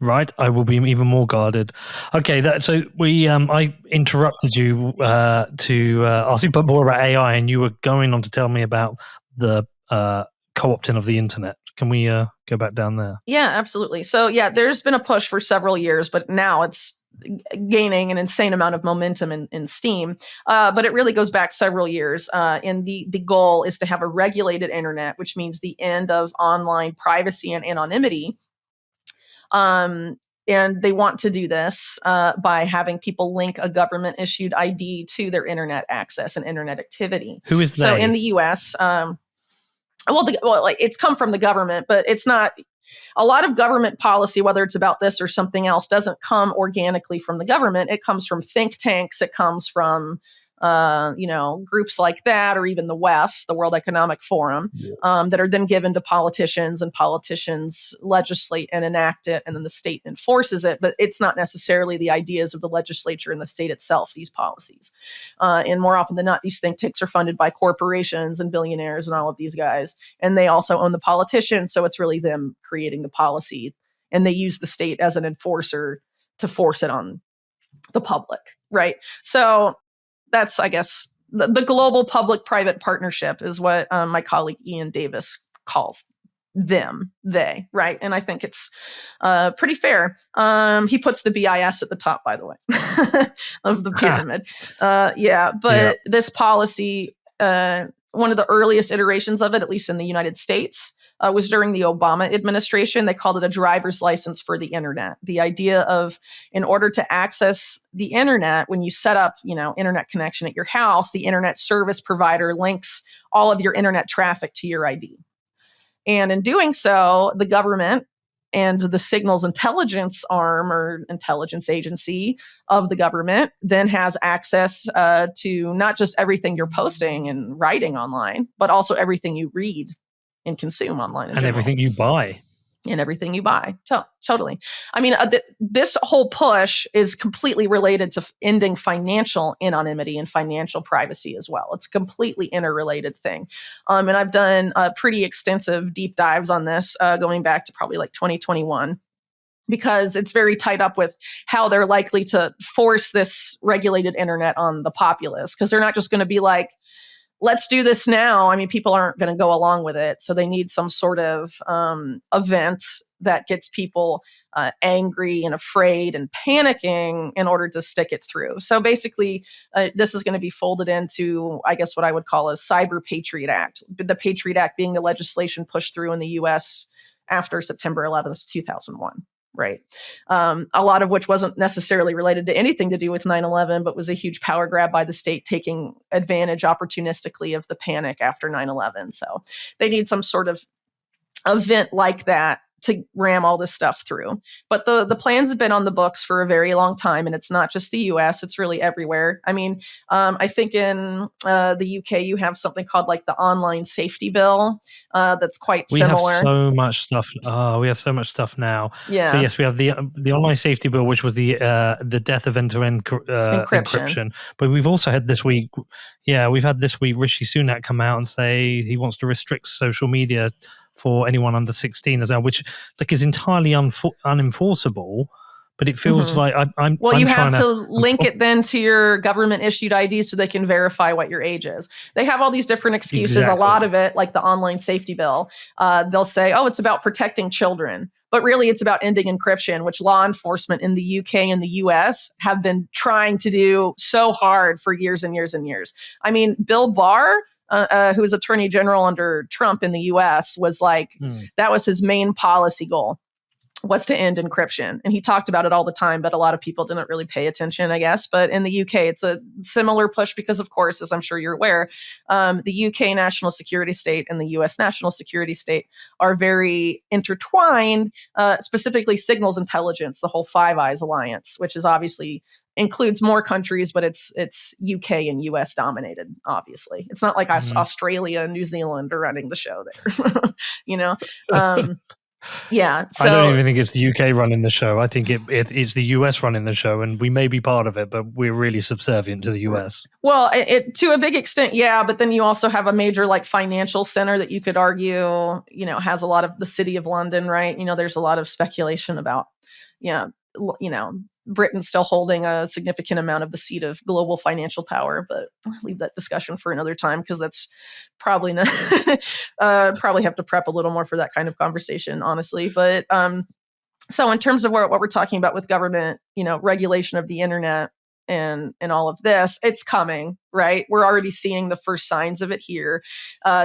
Right, I will be even more guarded. Okay, so I interrupted you to ask you more about AI, and you were going on to tell me about the co-opting of the internet. Can we go back down there? Yeah, absolutely. So yeah, there's been a push for several years, but now it's gaining an insane amount of momentum in steam. But it really goes back several years. And the goal is to have a regulated internet, which means the end of online privacy and anonymity. Um, and they want to do this by having people link a government issued ID to their internet access and internet activity. Who is So they? in the US, like it's come from the government, but it's not a lot of government policy, whether it's about this or something else, doesn't come organically from the government. It comes from think tanks. It comes from, groups like that, or even the WEF, the World Economic Forum, that are then given to politicians, and politicians legislate and enact it, and then the state enforces it. But it's not necessarily the ideas of the legislature and the state itself, these policies. And more often than not, these think tanks are funded by corporations and billionaires and all of these guys. And they also own the politicians. So it's really them creating the policy. And they use the state as an enforcer to force it on the public, right? So that's, I guess, the global public-private partnership is what my colleague Ian Davis calls they, right? And I think it's pretty fair. He puts the BIS at the top, by the way, of the pyramid. This policy, one of the earliest iterations of it, at least in the United States, was during the Obama administration. They called it a driver's license for the internet. The idea of, in order to access the internet, when you set up, internet connection at your house, the internet service provider links all of your internet traffic to your ID. And in doing so, the government and the signals intelligence arm or intelligence agency of the government then has access to not just everything you're posting and writing online, but also everything you read and consume online and everything you buy. And everything you buy. Totally. I mean, this whole push is completely related to ending financial anonymity and financial privacy as well. It's a completely interrelated thing. And I've done pretty extensive deep dives on this going back to probably like 2021. Because it's very tied up with how they're likely to force this regulated internet on the populace. Because they're not just going to be like, let's do this now. I mean, people aren't going to go along with it. So they need some sort of event that gets people angry and afraid and panicking in order to stick it through. So basically, this is going to be folded into, I guess, what I would call a Cyber Patriot Act. The Patriot Act being the legislation pushed through in the U.S. after September 11th, 2001. Right. A lot of which wasn't necessarily related to anything to do with 9/11, but was a huge power grab by the state taking advantage opportunistically of the panic after 9/11. So they need some sort of event like that to ram all this stuff through. But the plans have been on the books for a very long time, and it's not just the US, it's really everywhere. I mean, I think in the UK, you have something called like the Online Safety Bill that's quite similar. We have so much stuff. We have so much stuff now. Yeah. So yes, we have the Online Safety Bill, which was the death of end-to-end encryption. But we've also had this week, Rishi Sunak come out and say he wants to restrict social media for anyone under 16 as well, which is entirely unenforceable. But it feels like I'm. Well, you have to link it then to your government issued ID so they can verify what your age is. They have all these different excuses. Exactly. A lot of it, like the Online Safety Bill, they'll say, "Oh, it's about protecting children," but really, it's about ending encryption, which law enforcement in the UK and the US have been trying to do so hard for years and years and years. I mean, Bill Barr, who was Attorney General under Trump in the US, was like, that was his main policy goal, was to end encryption. And he talked about it all the time, but a lot of people didn't really pay attention, I guess. But in the UK, it's a similar push because, of course, as I'm sure you're aware, the UK national security state and the US national security state are very intertwined, specifically signals intelligence, the whole Five Eyes alliance, which is obviously includes more countries, but it's UK and US dominated, obviously. It's not like Australia and New Zealand are running the show there, Yeah. So I don't even think it's the UK running the show. I think it's the US running the show, and we may be part of it, but we're really subservient to the US. Well, it to a big extent, yeah. But then you also have a major like financial center that you could argue, has a lot of the City of London, right? There's a lot of speculation about, Britain still holding a significant amount of the seat of global financial power, but I'll leave that discussion for another time because that's probably not probably have to prep a little more for that kind of conversation, honestly. But so in terms of what we're talking about with government, regulation of the internet and all of this, it's coming, right? We're already seeing the first signs of it here.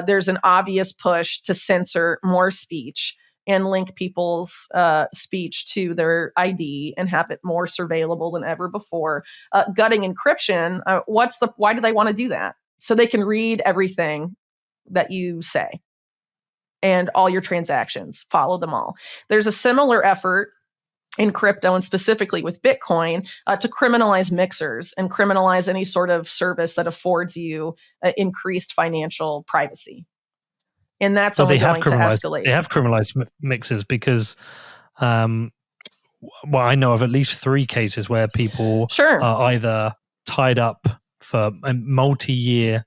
There's an obvious push to censor more speech and link people's speech to their ID and have it more surveillable than ever before. Gutting encryption, why do they want to do that? So they can read everything that you say and all your transactions, follow them all. There's a similar effort in crypto and specifically with Bitcoin to criminalize mixers and criminalize any sort of service that affords you increased financial privacy. And that's only going to escalate. They have criminalized mixers because, I know of at least 3 cases where people are either tied up for multi-year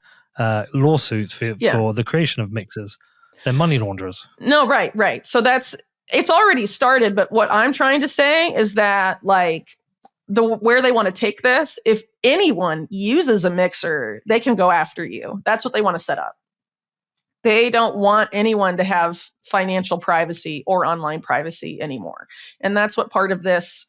lawsuits for the creation of mixers. They're money launderers. No, right. So it's already started. But what I'm trying to say is that where they want to take this, if anyone uses a mixer, they can go after you. That's what they want to set up. They don't want anyone to have financial privacy or online privacy anymore. And that's what part of this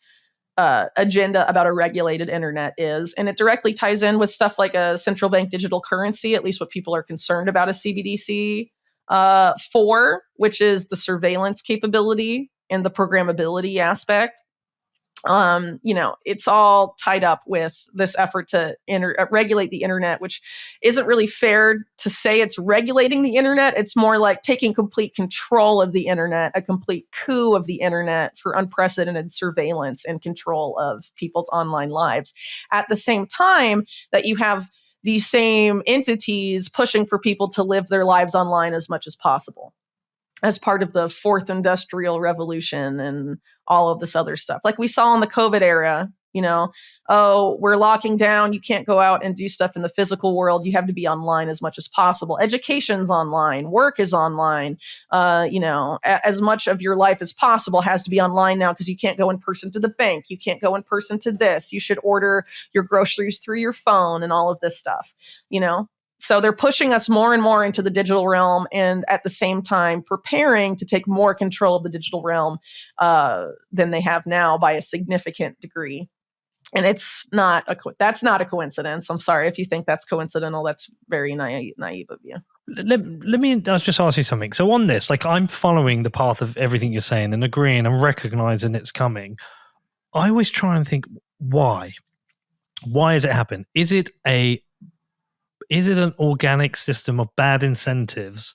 agenda about a regulated internet is. And it directly ties in with stuff like a central bank digital currency, at least what people are concerned about a CBDC for, which is the surveillance capability and the programmability aspect. It's all tied up with this effort to regulate the internet, which isn't really fair to say it's regulating the internet. It's more like taking complete control of the internet, a complete coup of the internet for unprecedented surveillance and control of people's online lives. At the same time that you have these same entities pushing for people to live their lives online as much as possible, as part of the fourth industrial revolution and all of this other stuff. Like we saw in the COVID era, we're locking down. You can't go out and do stuff in the physical world. You have to be online as much as possible. Education's online. Work is online. As much of your life as possible has to be online now because you can't go in person to the bank. You can't go in person to this. You should order your groceries through your phone and all of this stuff, So they're pushing us more and more into the digital realm and at the same time preparing to take more control of the digital realm than they have now by a significant degree. And that's not a coincidence. I'm sorry if you think that's coincidental. That's very naive of you. Let me just ask you something. So on this, I'm following the path of everything you're saying and agreeing and recognizing it's coming. I always try and think, why? Why has it happened? Is it an organic system of bad incentives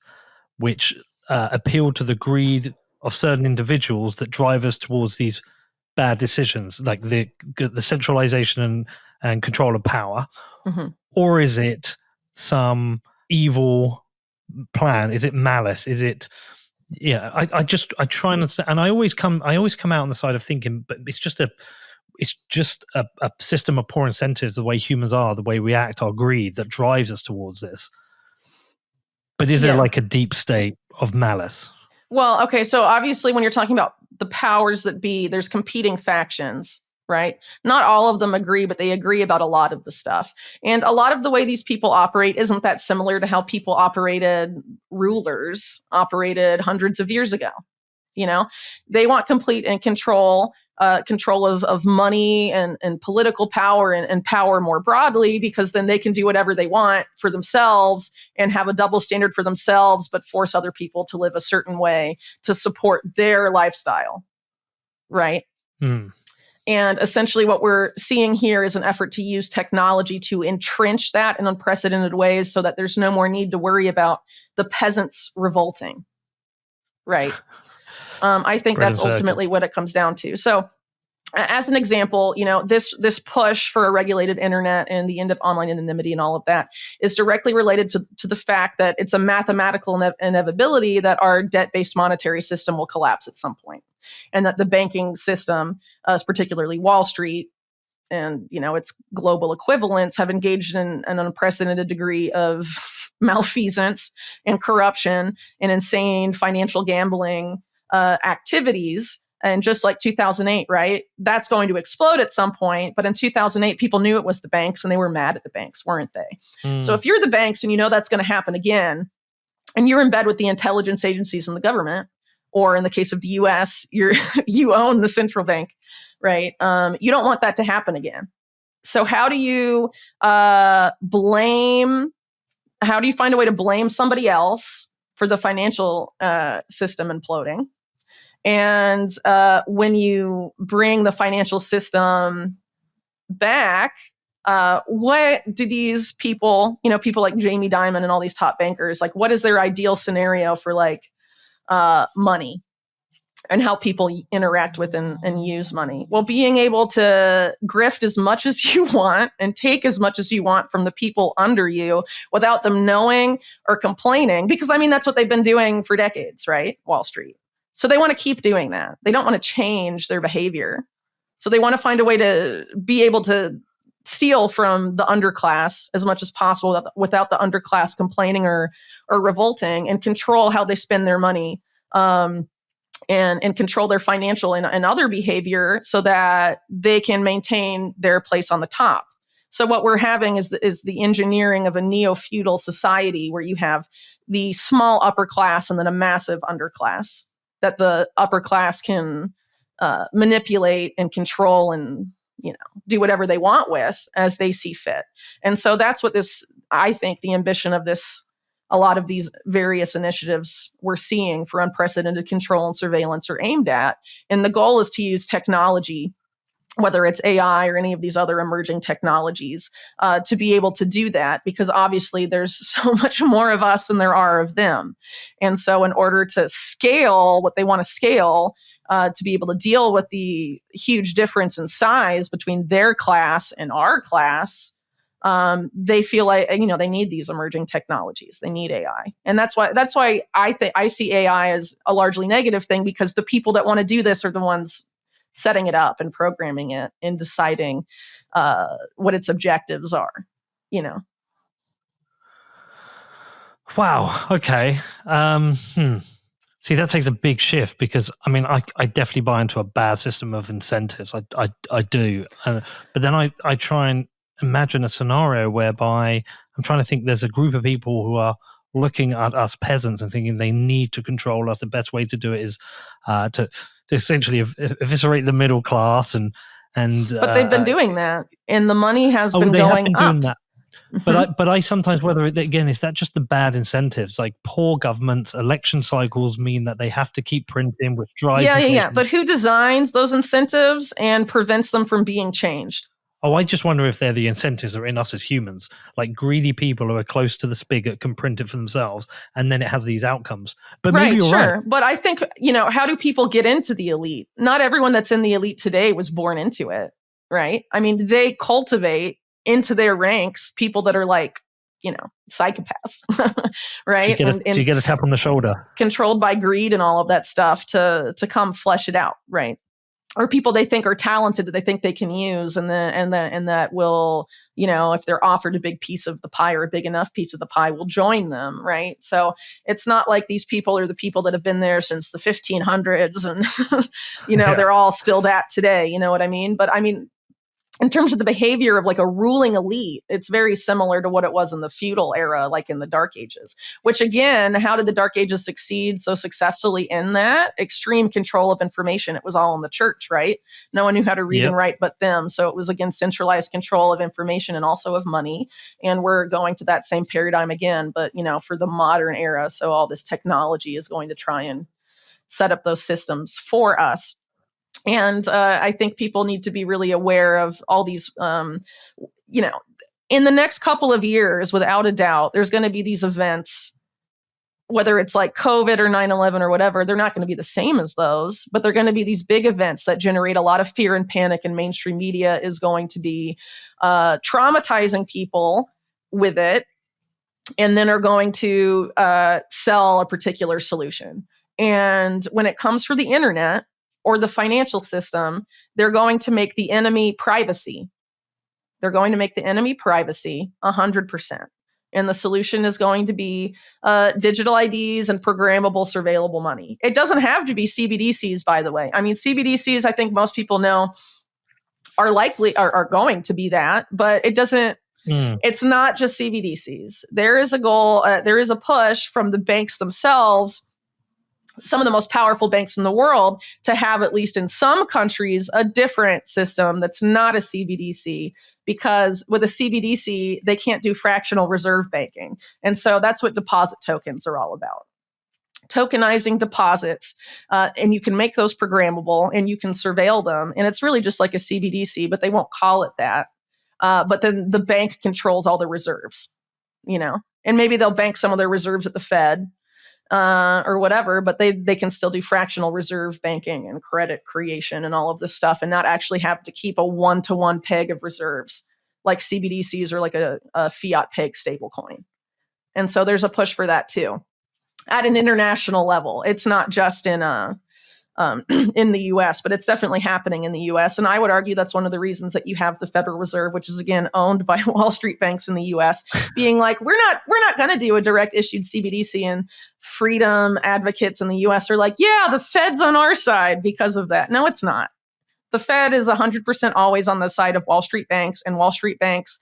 which appeal to the greed of certain individuals that drive us towards these bad decisions, like the centralization and control of power? Mm-hmm. Or is it some evil plan? Is it malice? Is it I try and understand, and I always come out on the side of thinking, but it's just a system of poor incentives, the way humans are, the way we act, our greed that drives us towards this. But is there a deep state of malice? Well, okay. So obviously when you're talking about the powers that be, there's competing factions, right? Not all of them agree, but they agree about a lot of the stuff. And a lot of the way these people operate isn't that similar to how rulers operated hundreds of years ago. They want complete and control of money and political power and power more broadly, because then they can do whatever they want for themselves and have a double standard for themselves, but force other people to live a certain way to support their lifestyle. Right. Mm. And essentially what we're seeing here is an effort to use technology to entrench that in unprecedented ways so that there's no more need to worry about the peasants revolting. Right. I think that's ultimately what it comes down to. So as an example, this push for a regulated internet and the end of online anonymity and all of that is directly related to the fact that it's a mathematical inevitability that our debt-based monetary system will collapse at some point, and that the banking system, particularly Wall Street and its global equivalents, have engaged in an unprecedented degree of malfeasance and corruption and insane financial gambling activities. And just like 2008, right? That's going to explode at some point. But in 2008, people knew it was the banks and they were mad at the banks, weren't they? So if you're the banks and that's going to happen again, and you're in bed with the intelligence agencies and the government, or in the case of the US, you own the central bank, right? You don't want that to happen again. So how do you find a way to blame somebody else for the financial system imploding? And when you bring the financial system back, what do these people, people like Jamie Dimon and all these top bankers, like, what is their ideal scenario for money and how people interact with and use money? Well, being able to grift as much as you want and take as much as you want from the people under you without them knowing or complaining, because that's what they've been doing for decades, right? Wall Street. So they want to keep doing that. They don't want to change their behavior. So they want to find a way to be able to steal from the underclass as much as possible without the underclass complaining or revolting, and control how they spend their money, and control their financial and other behavior so that they can maintain their place on the top. So what we're having is the engineering of a neo-feudal society where you have the small upper class and then a massive underclass that the upper class can manipulate and control and do whatever they want with as they see fit. And so that's what I think the ambition of a lot of these various initiatives we're seeing for unprecedented control and surveillance are aimed at. And the goal is to use technology, whether it's AI or any of these other emerging technologies, to be able to do that, because obviously there's so much more of us than there are of them. And so in order to scale what they want to scale, to be able to deal with the huge difference in size between their class and our class, they feel like, they need these emerging technologies. They need AI. And that's why I see AI as a largely negative thing, because the people that want to do this are the ones setting it up and programming it and deciding what its objectives are, Wow. Okay. See, that takes a big shift, because I definitely buy into a bad system of incentives. I do. But then I try and imagine a scenario whereby I'm trying to think there's a group of people who are looking at us peasants and thinking they need to control us. The best way to do it is to essentially eviscerate the middle class but they've been doing that, and the money has been they going have been up. doing that. But I sometimes whether again, is that just the bad incentives? Like poor governments, election cycles mean that they have to keep printing, which drives yeah. But who designs those incentives and prevents them from being changed? Oh, I just wonder if they're the incentives are in us as humans. Like greedy people who are close to the spigot can print it for themselves, and then it has these outcomes. But maybe you're right. But I think, how do people get into the elite? Not everyone that's in the elite today was born into it, right? They cultivate into their ranks people that are psychopaths, right? Do you get a tap on the shoulder? Controlled by greed and all of that stuff to come flesh it out, right? Or people they think are talented that they think they can use, and that will, if they're offered a big piece of the pie or a big enough piece of the pie, will join them, right? So it's not like these people are the people that have been there since the 1500s, and they're all still that today. You know what I mean? But in terms of the behavior of a ruling elite, it's very similar to what it was in the feudal era, like in the Dark Ages, which again, how did the Dark Ages succeed so successfully in that? Extreme control of information. It was all in the church, right? No one knew how to read and write but them. So it was again, centralized control of information and also of money. And we're going to that same paradigm again, but for the modern era. So all this technology is going to try and set up those systems for us. And I think people need to be really aware of all these, in the next couple of years, without a doubt, there's going to be these events whether it's like COVID or 9/11 or whatever, they're not going to be the same as those, but they're going to be these big events that generate a lot of fear and panic, and mainstream media is going to be traumatizing people with it, and then are going to sell a particular solution. And when it comes for the internet or the financial system, they're going to make the enemy privacy. They're going to make the enemy privacy 100%. And the solution is going to be digital IDs and programmable, surveillable money. It doesn't have to be CBDCs, by the way. I mean, CBDCs, I think most people know, are going to be that, but it doesn't. It's not just CBDCs. There is a goal. There is a push from the banks themselves, some of the most powerful banks in the world, to have, at least in some countries, a different system that's not a CBDC. Because with a CBDC, they can't do fractional reserve banking. And so that's what deposit tokens are all about. Tokenizing deposits, and you can make those programmable and you can surveil them. And it's really just like a CBDC, but they won't call it that. But then the bank controls all the reserves, and maybe they'll bank some of their reserves at the Fed or whatever, but they can still do fractional reserve banking and credit creation and all of this stuff, and not actually have to keep a one-to-one peg of reserves like CBDCs or like a fiat peg stablecoin. And so there's a push for that too at an international level. It's not just in the U.S., but it's definitely happening in the U.S. And I would argue that's one of the reasons that you have the Federal Reserve, which is again owned by Wall Street banks in the U.S., being like, we're not going to do a direct issued CBDC, and freedom advocates in the U.S. are like, yeah, the Fed's on our side because of that. No, it's not. The Fed is 100% always on the side of Wall Street banks, and Wall Street banks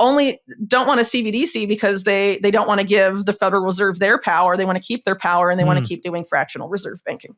only don't want a CBDC because they don't want to give the Federal Reserve their power. They want to keep their power, and they want to keep doing fractional reserve banking.